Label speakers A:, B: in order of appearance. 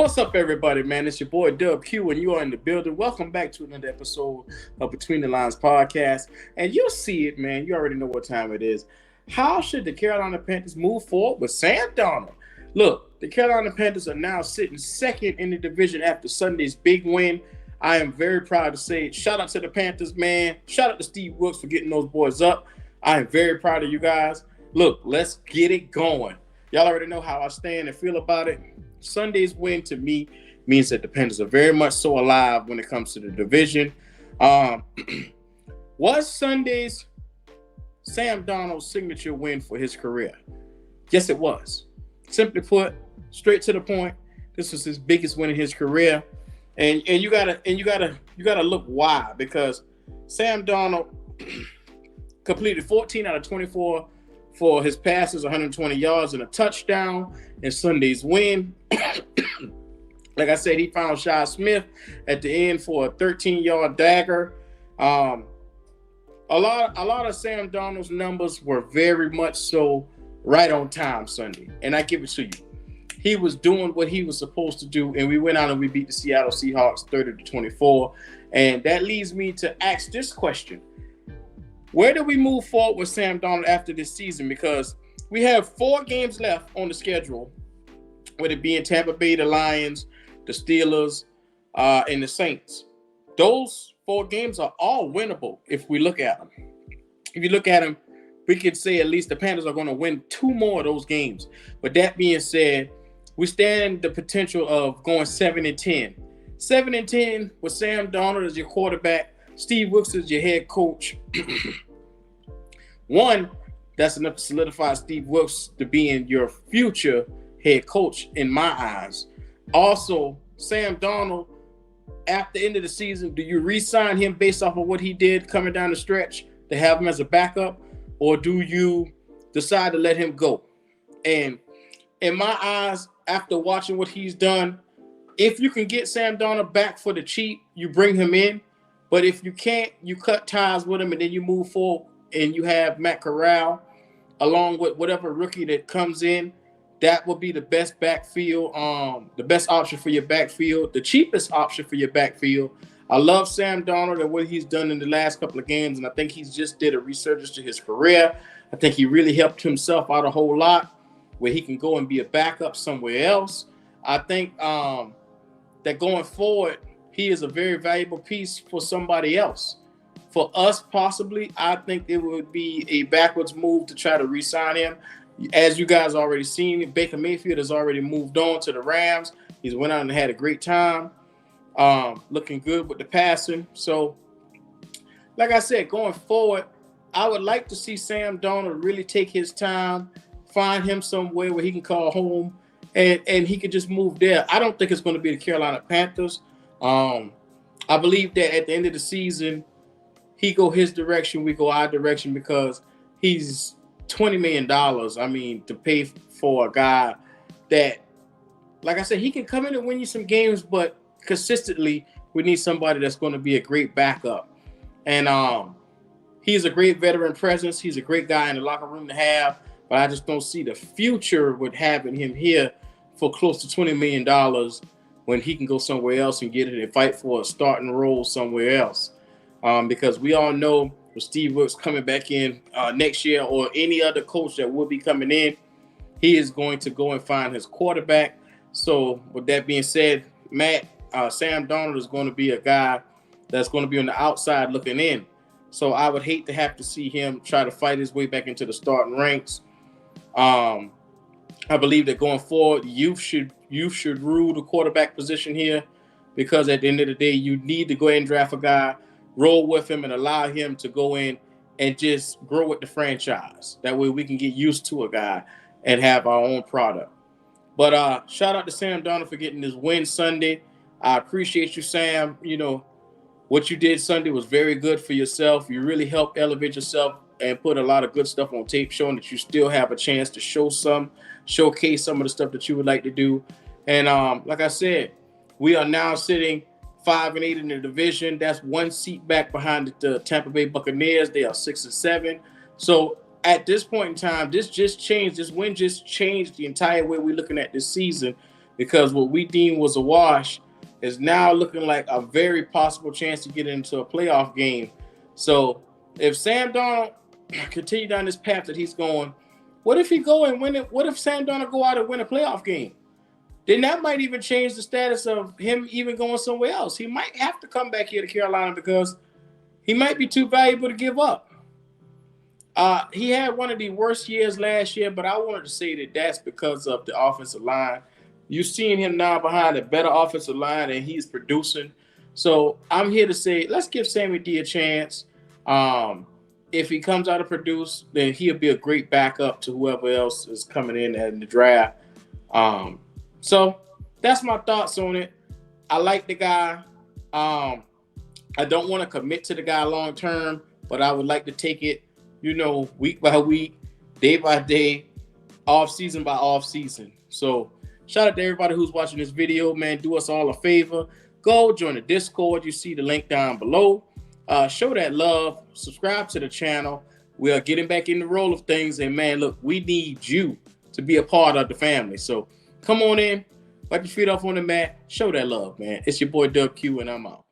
A: What's up, everybody, man? It's your boy Dub Q, and you are in the building. Welcome back to another episode of Between the Lines Podcast. And you'll see it, man. You already know what time it is. How should the Carolina Panthers move forward with Sam Darnold? Look, the Carolina Panthers are now sitting second in the division after Sunday's big win. I am very proud to say, shout out to the Panthers, man. Shout out to Steve Wilks for getting those boys up. I am very proud of you guys. Look, let's get it going. Y'all already know how I stand and feel about it. Sunday's win to me means that the Panthers are very much so alive when it comes to the division. Was Sunday's Sam Darnold's signature win for his career? Yes, it was. Simply put, straight to the point, this was his biggest win in his career. And you gotta look why, because Sam Darnold completed 14 out of 24 for his passes, 120 yards and a touchdown in Sunday's win. Like I said, he found Shi Smith at the end for a 13-yard dagger. A lot of Sam Darnold's numbers were very much so right on time Sunday, and I give it to you. He was doing what he was supposed to do, and we went out and we beat the Seattle Seahawks 30-24. And that leads me to ask this question. Where do we move forward with Sam Darnold after this season? Because we have 4 games left on the schedule, with it being Tampa Bay, the Lions, the Steelers, and the Saints. Those 4 games are all winnable if we look at them. If you look at them, we could say at least the Panthers are going to win 2 more of those games. But that being said, we stand the potential of going 7-10. 7-10 with Sam Darnold as your quarterback, Steve Wilks is your head coach. One, that's enough to solidify Steve Wilks to being your future head coach in my eyes. Also, Sam Darnold, at the end of the season, do you re-sign him based off of what he did coming down the stretch to have him as a backup, or do you decide to let him go? And in my eyes, after watching what he's done, if you can get Sam Darnold back for the cheap, you bring him in. But if you can't, you cut ties with him and then you move forward and you have Matt Corral along with whatever rookie that comes in. That will be the best backfield, the best option for your backfield, the cheapest option for your backfield. I love Sam Darnold and what he's done in the last couple of games, and I think he's just did a resurgence to his career. I think he really helped himself out a whole lot where he can go and be a backup somewhere else. I think that going forward, he is a very valuable piece for somebody else. For us, possibly, I think it would be a backwards move to try to re-sign him. As you guys already seen, Baker Mayfield has already moved on to the Rams. He's went out and had a great time, looking good with the passing. So, like I said, going forward, I would like to see Sam Darnold really take his time, find him somewhere where he can call home, and he could just move there. I don't think it's going to be the Carolina Panthers. I believe that at the end of the season, he go his direction, we go our direction, because he's $20 million. I mean, to pay for a guy that, like I said, he can come in and win you some games, but consistently, we need somebody that's going to be a great backup. And he's a great veteran presence. He's a great guy in the locker room to have, but I just don't see the future with having him here for close to $20 million when he can go somewhere else and get it and fight for a starting role somewhere else. Because we all know with Steve Wilks coming back in next year, or any other coach that will be coming in, he is going to go and find his quarterback. So with that being said, Sam Darnold is going to be a guy that's going to be on the outside looking in. So I would hate to have to see him try to fight his way back into the starting ranks. I believe that going forward, youth should rule the quarterback position here, because at the end of the day, you need to go ahead and draft a guy, roll with him, and allow him to go in and just grow with the franchise. That way we can get used to a guy and have our own product. But shout out to Sam Darnold for getting this win Sunday. I appreciate you, Sam. You know, what you did Sunday was very good for yourself. You really helped elevate yourself and put a lot of good stuff on tape, showing that you still have a chance to showcase some of the stuff that you would like to do. And like I said, we are now sitting 5-8 in the division. That's 1 seat back behind the Tampa Bay Buccaneers. They are 6-7. So at this point in time, this win just changed the entire way we're looking at this season, because what we deemed was a wash is now looking like a very possible chance to get into a playoff game. So if Sam Darnold continue down this path that he's going, what if he go and win it? What if Sam Darnold go out and win a playoff game? Then that might even change the status of him even going somewhere else. He might have to come back here to Carolina because he might be too valuable to give up. He had one of the worst years last year, but I wanted to say that that's because of the offensive line. You're seeing him now behind a better offensive line, and he's producing. So I'm here to say, let's give Sammy D a chance. If he comes out to produce, then he'll be a great backup to whoever else is coming in the draft. So that's my thoughts on it. I like the guy. I don't want to commit to the guy long term, but I would like to take it, week by week, day by day, off season by off season. So shout out to everybody who's watching this video, man. Do us all a favor. Go join the Discord. You see the link down below. Show that love. Subscribe to the channel. We are getting back in the roll of things. And, man, look, we need you to be a part of the family. So come on in. Wipe your feet off on the mat. Show that love, man. It's your boy Dub Q, and I'm out.